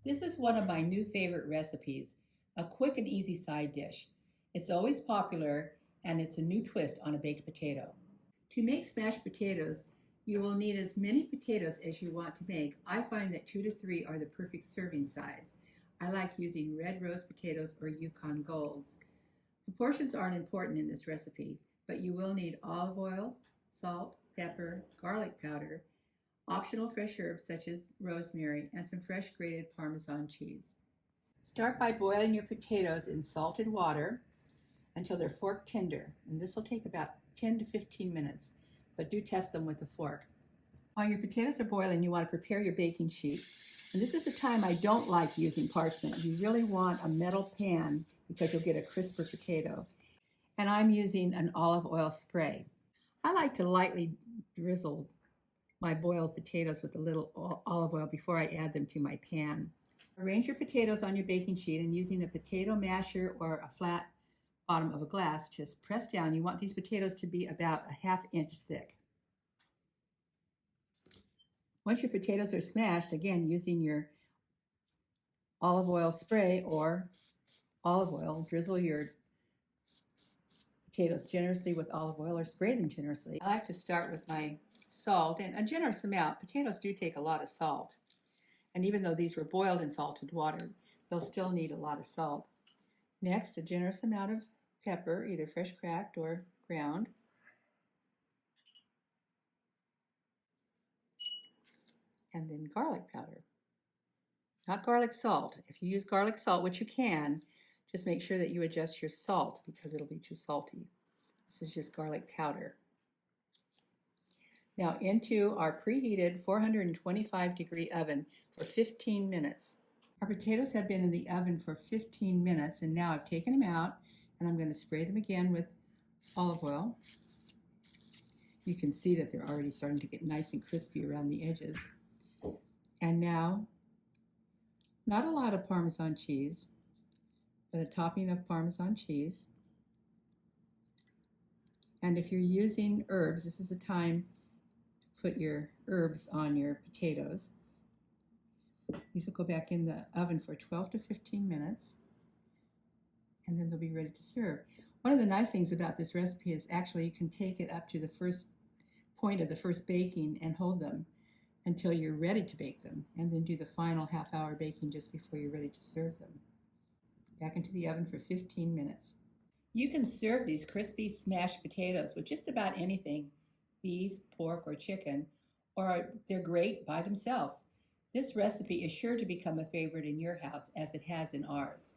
This is one of my new favorite recipes, a quick and easy side dish. It's always popular and it's a new twist on a baked potato. To make smashed potatoes, you will need as many potatoes as you want to make. I find that 2 to 3 are the perfect serving size. I like using red rose potatoes or Yukon Golds. Proportions aren't important in this recipe, but you will need olive oil, salt, pepper, garlic powder, optional fresh herbs such as rosemary, and some fresh grated Parmesan cheese. Start by boiling your potatoes in salted water until they're fork tender, and this will take about 10 to 15 minutes, but do test them with a fork. While your potatoes are boiling, you want to prepare your baking sheet. And this is the time I don't like using parchment. You really want a metal pan because you'll get a crisper potato. And I'm using an olive oil spray. I like to lightly drizzle my boiled potatoes with a little olive oil before I add them to my pan. Arrange your potatoes on your baking sheet and using a potato masher or a flat bottom of a glass, just press down. You want these potatoes to be about a ½ inch thick. Once your potatoes are smashed, again, using your olive oil spray or olive oil, drizzle your potatoes generously with olive oil or spray them generously. I like to start with my salt, and a generous amount. Potatoes do take a lot of salt. And even though these were boiled in salted water, they'll still need a lot of salt. Next, a generous amount of pepper, either fresh cracked or ground. And then garlic powder. Not garlic salt. If you use garlic salt, which you can, just make sure that you adjust your salt because it'll be too salty. This is just garlic powder. Now into our preheated 425-degree oven for 15 minutes. Our potatoes have been in the oven for 15 minutes, and now I've taken them out and I'm going to spray them again with olive oil. You can see that they're already starting to get nice and crispy around the edges. And now, not a lot of Parmesan cheese, but a topping of Parmesan cheese. And if you're using herbs, this is the time to put your herbs on your potatoes. These will go back in the oven for 12 to 15 minutes, and then they'll be ready to serve. One of the nice things about this recipe is actually you can take it up to the first point of the first baking and hold them until you're ready to bake them, and then do the final ½ hour baking just before you're ready to serve them. Back into the oven for 15 minutes. You can serve these crispy smashed potatoes with just about anything, beef, pork, or chicken, or they're great by themselves. This recipe is sure to become a favorite in your house as it has in ours.